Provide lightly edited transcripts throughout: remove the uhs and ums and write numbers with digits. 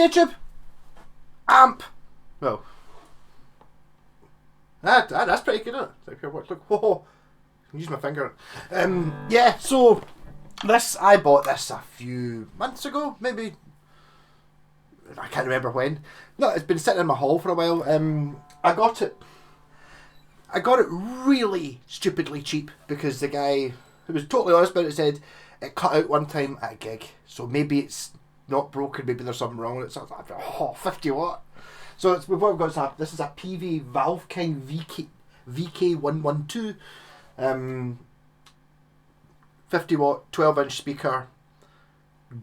YouTube! Amp! Well, that's pretty good, isn't it? Look, whoa, use my finger. Yeah, so I bought this a few months ago, maybe. I can't remember when. No, it's been sitting in my hall for a while. I got it really stupidly cheap because the guy who was totally honest about it said it cut out one time at a gig. So maybe it's not broken, maybe there's something wrong with it. So I was like, 50 watt. So what we've got is this is a Peavey valveking VK112. 50 watt, 12 inch speaker,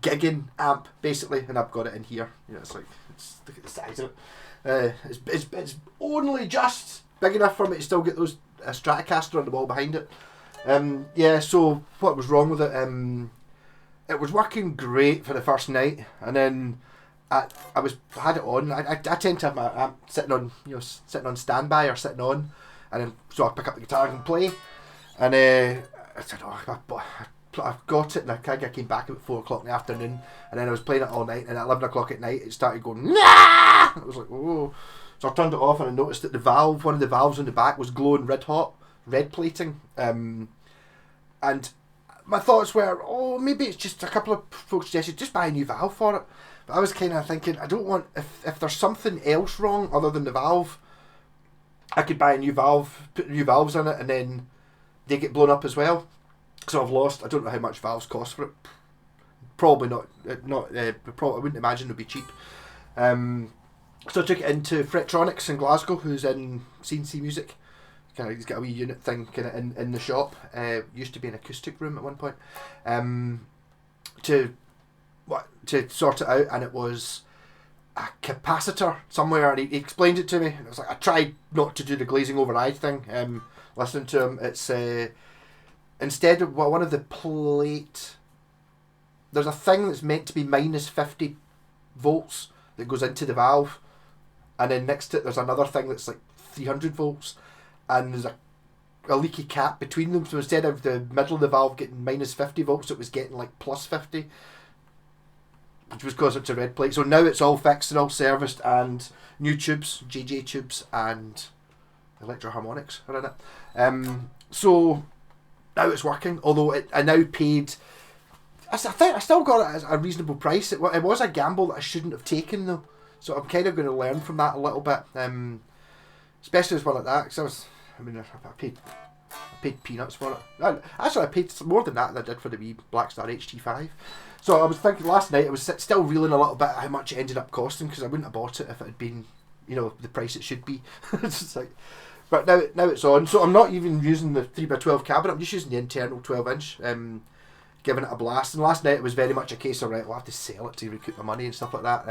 gigging amp basically, and I've got it in here. It's like, look at the size of it. It's only just big enough for me to still get those Stratocaster on the wall behind it. Yeah, so what was wrong with it? It was working great for the first night, and then I had it on. I tend to have my amp sitting on standby or sitting on, and then so I pick up the guitar and play. And I said, I've got it, and I came back about 4 o'clock in the afternoon, and then I was playing it all night, and at 11 o'clock at night it started going, nah! I was like, oh. So I turned it off, and I noticed that one of the valves on the back was glowing red hot, red plating. And my thoughts were, oh, maybe it's just a couple of folks suggested just buy a new valve for it. But I was kind of thinking, I don't want, if there's something else wrong other than the valve, I could buy a new valve, put new valves in it, and then they get blown up as well. So I've lost, I don't know how much valves cost for it. Probably not, I wouldn't imagine it would be cheap. So I took it into Fretronics in Glasgow, who's in C&C Music. He's got a wee unit thing kind of in the shop. Used to be an acoustic room at one point. To sort it out, and it was a capacitor somewhere, and he explained it to me. And it was like, I tried not to do the glazing override thing. Listening to him, it's instead of one of the plate, there's a thing that's meant to be minus 50 volts that goes into the valve, and then next to it there's another thing that's like 300 volts, and there's a leaky cap between them. So instead of the middle of the valve getting minus 50 volts, it was getting like plus 50, which was because it's a red plate. So now it's all fixed and all serviced, and new tubes, JJ tubes, and electro harmonics are in it. So now it's working, although I now paid, I think I still got it at a reasonable price. It was a gamble that I shouldn't have taken though, so I'm kind of going to learn from that a little bit, especially with one like that, because I paid peanuts for it. Actually, I paid more than that than I did for the wee Blackstar HT5. So I was thinking last night, I was still reeling a little bit at how much it ended up costing, because I wouldn't have bought it if it had been, the price it should be. It's like, but now it's on, so I'm not even using the 3x12 cabinet, I'm just using the internal 12 inch, giving it a blast. And last night it was very much a case of, right, we'll have to sell it to recoup my money and stuff like that,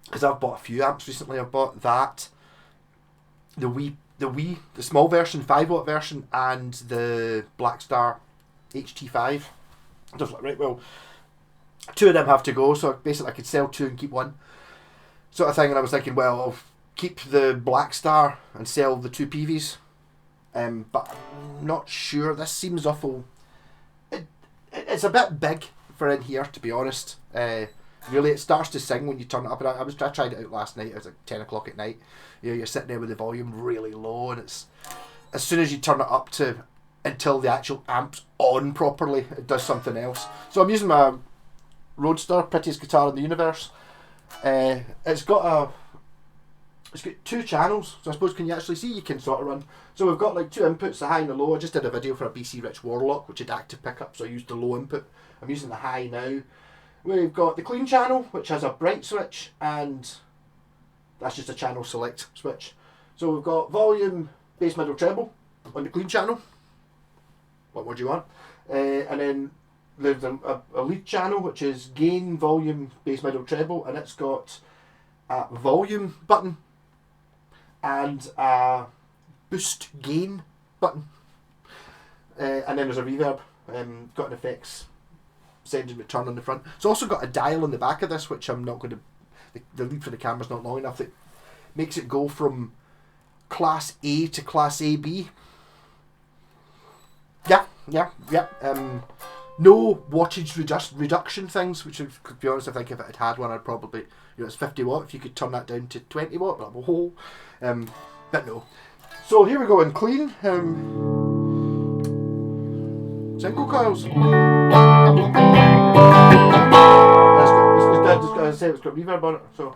because I've bought a few amps recently. I've bought that, the small version, 5 watt version, and the Blackstar HT5. I was like, right, well, 2 of them have to go, so basically I could sell 2 and keep 1 sort of thing. And I was thinking, well, I'll keep the Blackstar and sell the 2 Peaveys, but I'm not sure. This seems awful. It's a bit big for in here, to be honest. Really, it starts to sing when you turn it up. And I tried it out last night. It was like 10 o'clock at night. You're sitting there with the volume really low, and it's as soon as you turn it up to until the actual amp's on properly, it does something else. So I'm using my Roadster, prettiest guitar in the universe. It's got 2 channels, so I suppose, can you actually see? You can sort of run. So we've got like 2 inputs, the high and the low. I just did a video for a BC Rich Warlock, which had active pickup, so I used the low input. I'm using the high now. We've got the clean channel, which has a bright switch, and that's just a channel select switch. So we've got volume, bass, middle, treble on the clean channel. What more do you want? And then there's a lead channel, which is gain, volume, bass, middle, treble, and it's got a volume button and a boost gain button. And then there's a reverb, got an effects send and return on the front. It's also got a dial on the back of this, which I'm not going to, the lead for the camera's not long enough, that makes it go from class A to class AB. Yeah. no wattage reduction things, which, to be honest, I think if it had had one, I'd probably, it's 50 watt. If you could turn that down to 20 watt, but no. So here we go in clean. Single coils. It's got reverb on it, so.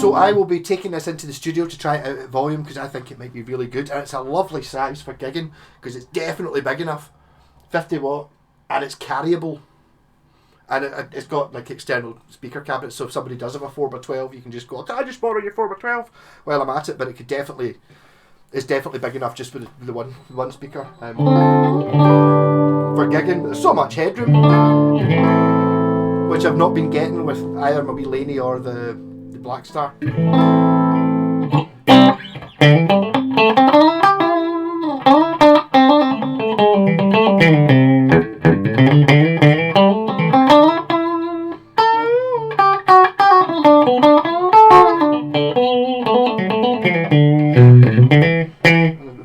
So I will be taking this into the studio to try it out at volume because I think it might be really good, and it's a lovely size for gigging because it's definitely big enough, 50 watt, and it's carryable, and it's got like external speaker cabinets, so if somebody does have a 4x12 you can just go, can I just borrow your 4x12 while I'm at it, but it's definitely big enough just for the one speaker for gigging. There's so much headroom, which I've not been getting with either my wee Laney or the Black Star. The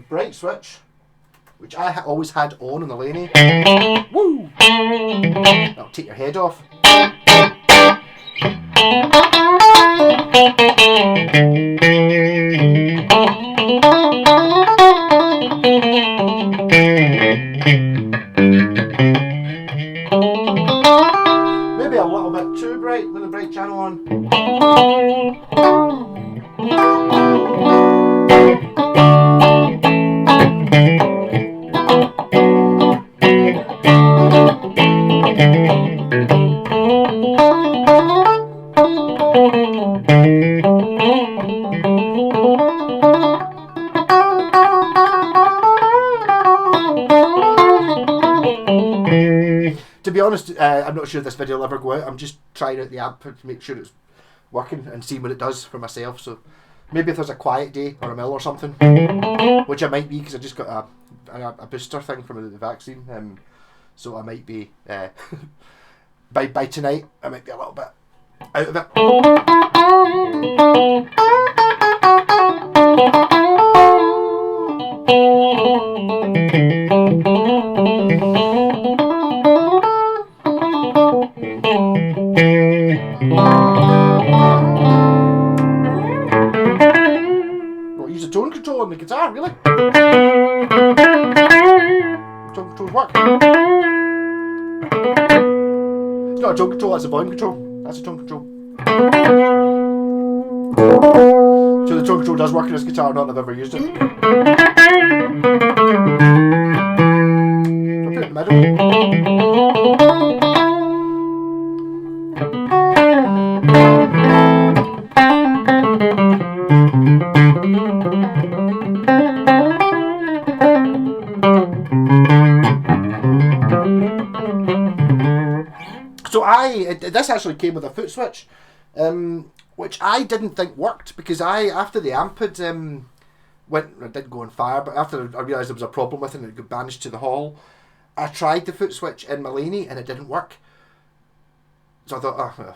bright switch, which I always had on the Laney. Woo! That'll take your head off. Maybe a little bit too bright with the bright channel on. To be honest, I'm not sure if this video will ever go out. I'm just trying out the amp to make sure it's working and see what it does for myself. So maybe if there's a quiet day or a mill or something, which I might be because I just got a booster thing from the vaccine, so I might be by tonight I might be a little bit out of it. Well, use the tone control on the guitar, really? Tone controls work. It's not a tone control, that's a volume control. That's a tone control. So the tone control does work on this guitar, not that I've ever used it. So I put it in the middle. So this actually came with a foot switch, which I didn't think worked because after the amp had it did go on fire, but after I realised there was a problem with it and it got banished to the hall, I tried the foot switch in my Laney and it didn't work. So I thought, I'll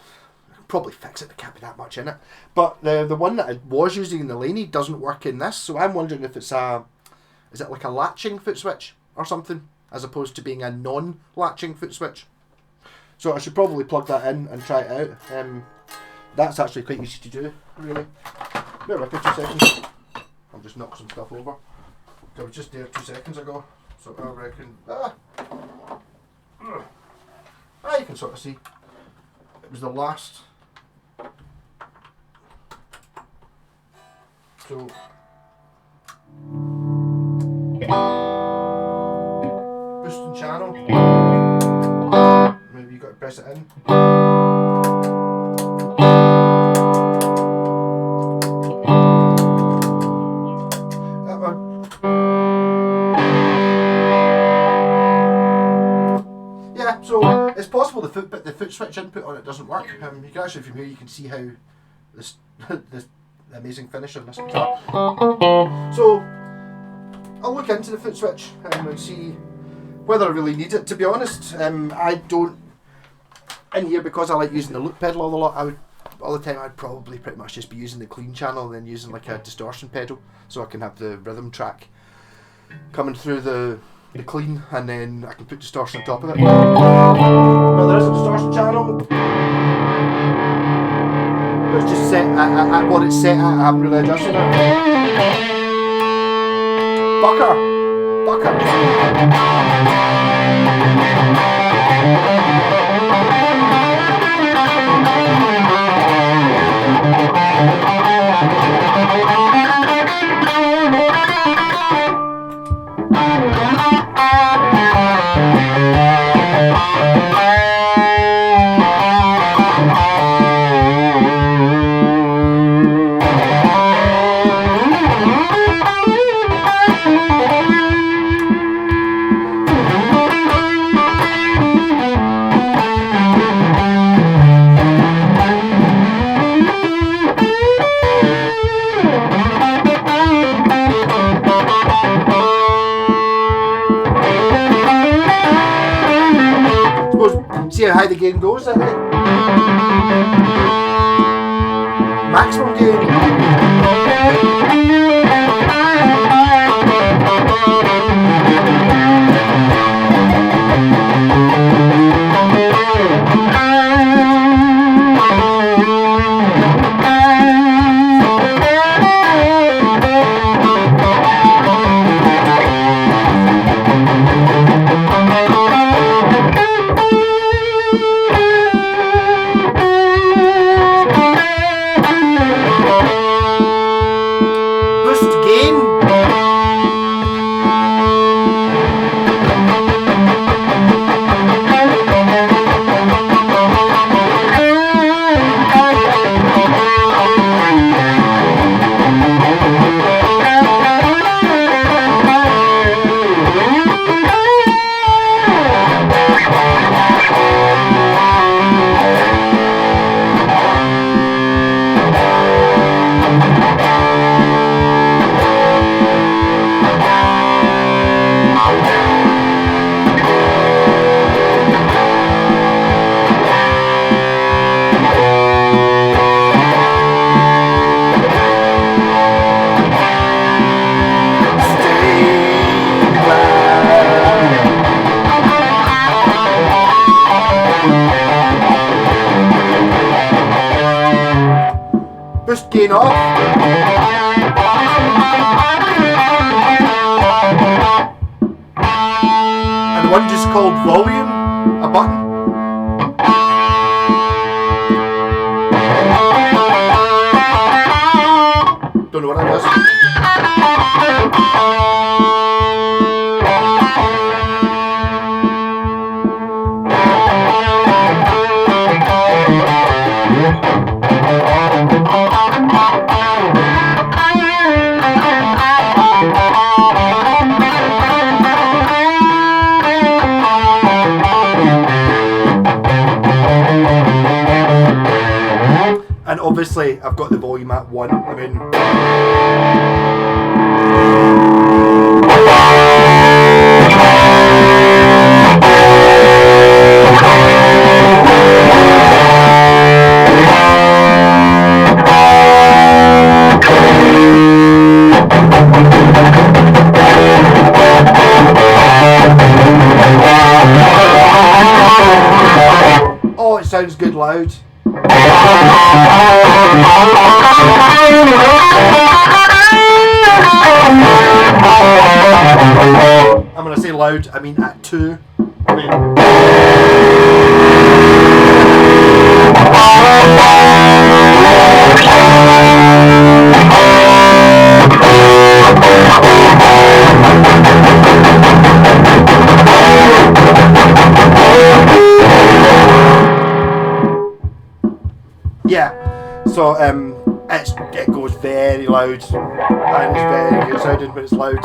probably fix it, there can't be that much in it. But the one that I was using in the Laney doesn't work in this, so I'm wondering if is it like a latching foot switch or something, as opposed to being a non-latching foot switch. So I should probably plug that in and try it out. That's actually quite easy to do, really. Bear with me 2 seconds. I'll just knock some stuff over. I was just there 2 seconds ago, so I reckon. You can sort of see. It was the last. So. Boosting channel. Maybe you got to press it in. Yeah, so it's possible the foot switch input on it doesn't work. You can actually, from here, you can see how this amazing finish of this guitar. So I'll look into the foot switch and see whether I really need it. To be honest, I don't in here because I like using the loop pedal a lot. I would all the time I'd probably pretty much just be using the clean channel and then using like a distortion pedal, so I can have the rhythm track coming through the clean, and then I can put distortion on top of it. Now there is a distortion channel, but it's just set at what it's set at. I haven't really adjusted it. Bucker. See how high the gain goes, I think. Maximum gain. Boost gain off. And one just called volume, a button. Don't know what that was. And obviously I've got the volume at 1. I mean, oh, it sounds good loud. I'm going to say loud, I mean at 2. I mean, yeah, so it goes very loud, and it's very good sounding when it's loud.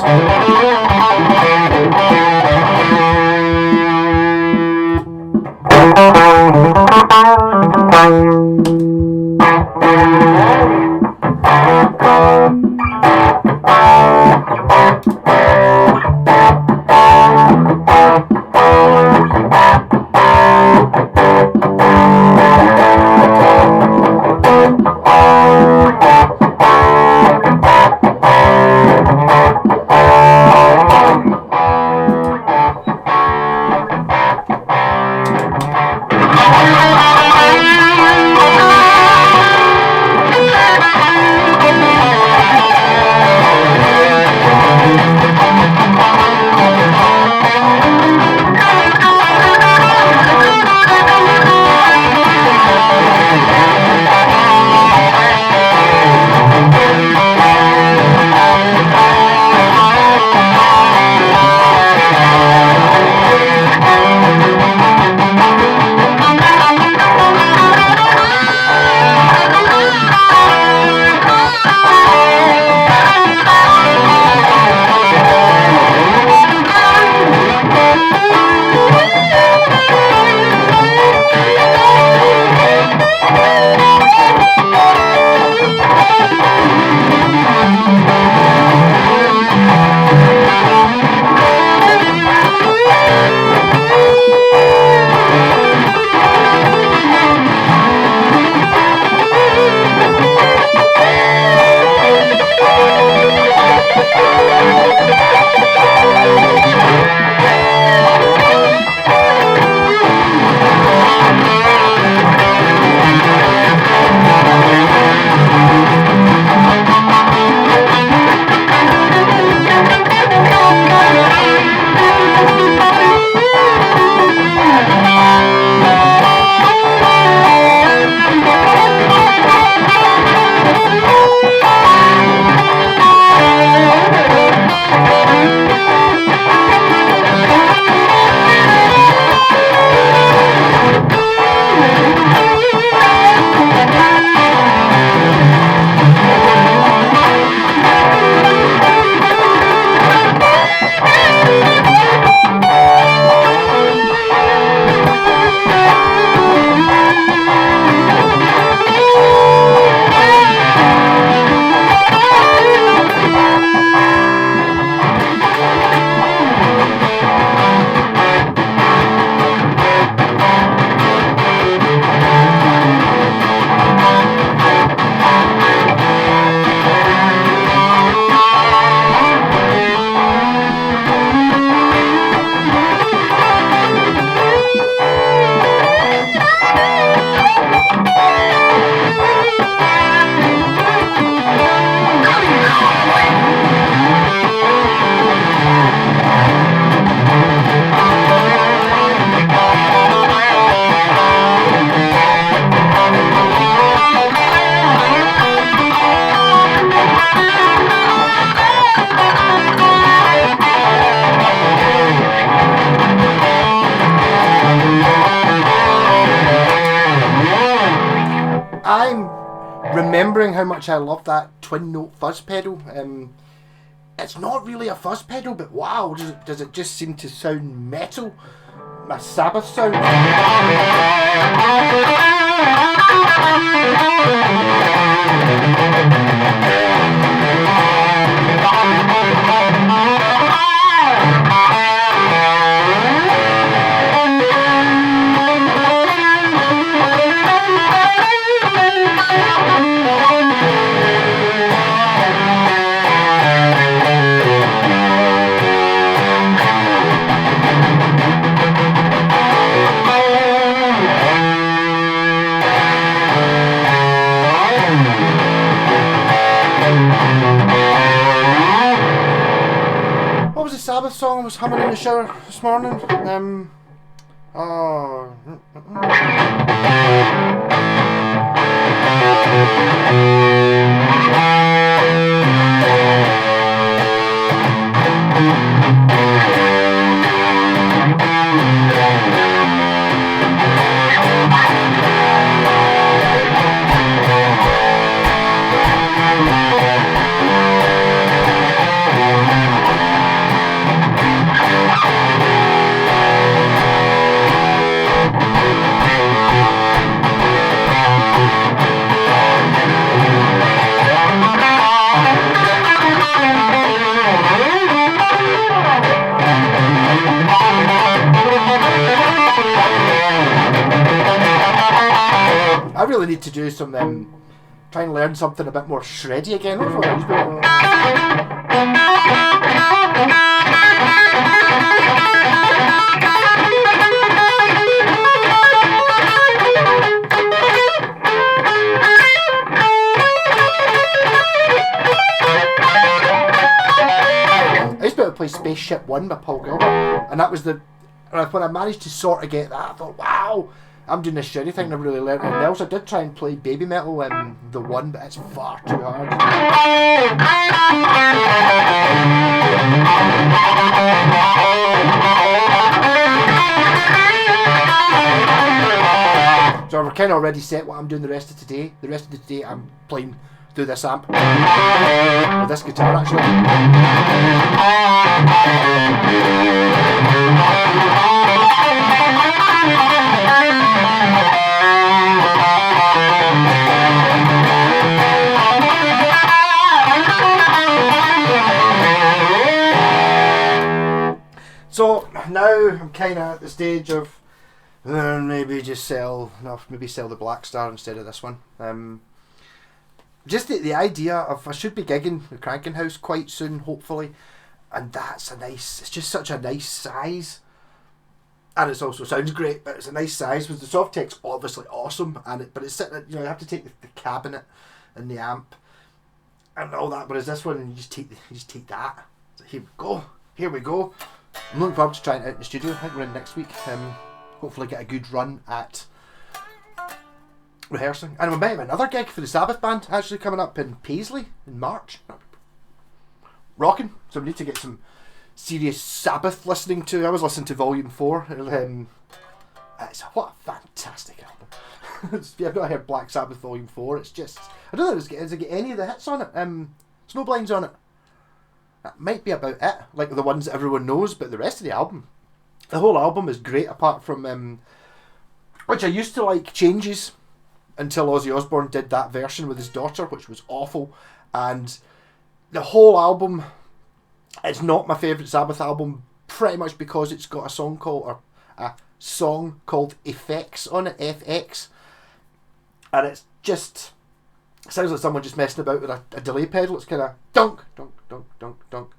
much I love that twin note fuzz pedal. It's not really a fuzz pedal, but wow, does it just seem to sound metal? My Sabbath sound. What was the Sabbath song I was humming in the shower this morning? I really need to do some, try and learn something a bit more shreddy again. I used to be able to play Spaceship One by Paul Gilbert, and that was when I managed to sort of get that, I thought, wow, I'm doing this shitty thing. I really learned anything else. I did try and play Baby Metal the one, but it's far too hard. So I've kind of already set what I'm doing the rest of today. The rest of the day I'm playing through this amp. Or this guitar actually. So now I'm kind of at the stage of maybe sell the Black Star instead of this one. Just the idea of I should be gigging the Cranking House quite soon, hopefully, and it's just such a nice size, and it also sounds great, but it's a nice size. With the Softtech's obviously awesome, but it's sitting, you have to take the cabinet and the amp and all that. Whereas this one, you just take that. So here we go. I'm looking forward to trying it out in the studio. I think we're in next week. Hopefully get a good run at rehearsing. And we might have another gig for the Sabbath band actually coming up in Paisley in March. Rocking. So we need to get some serious Sabbath listening to. I was listening to Volume 4. What a fantastic album. If you've not heard Black Sabbath Volume 4, it's just, I don't know, does it get any of the hits on it? Snowblind's on it. That might be about it, like the ones that everyone knows, but the rest of the album, the whole album is great, apart from which I used to like, Changes, until Ozzy Osbourne did that version with his daughter, which was awful. And the whole album, it's not my favourite Sabbath album, pretty much because it's got a song called Effects on it, FX, and it's just, it sounds like someone just messing about with a delay pedal. It's kind of dunk, dunk, dunk, dunk, dunk.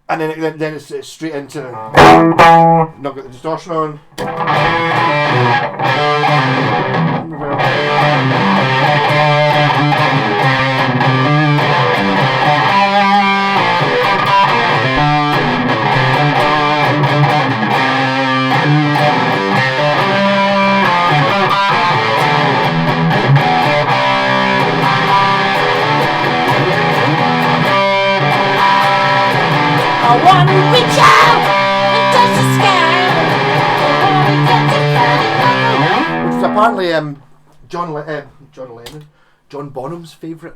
And then it's straight into, not got the distortion on. I wanna reach out and touch the sky. I wanna get to fly. apparently John Bonham's favourite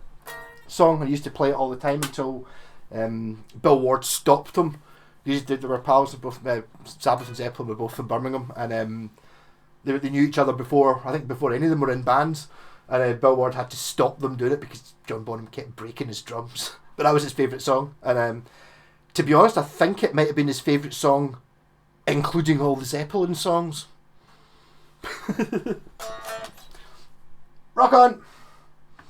song. I used to play it all the time until Bill Ward stopped him. They were pals. Both Sabbath and Zeppelin were both from Birmingham, and they knew each other before any of them were in bands. And Bill Ward had to stop them doing it because John Bonham kept breaking his drums. But that was his favourite song. And to be honest, I think it might have been his favourite song, including all the Zeppelin songs. Rock on!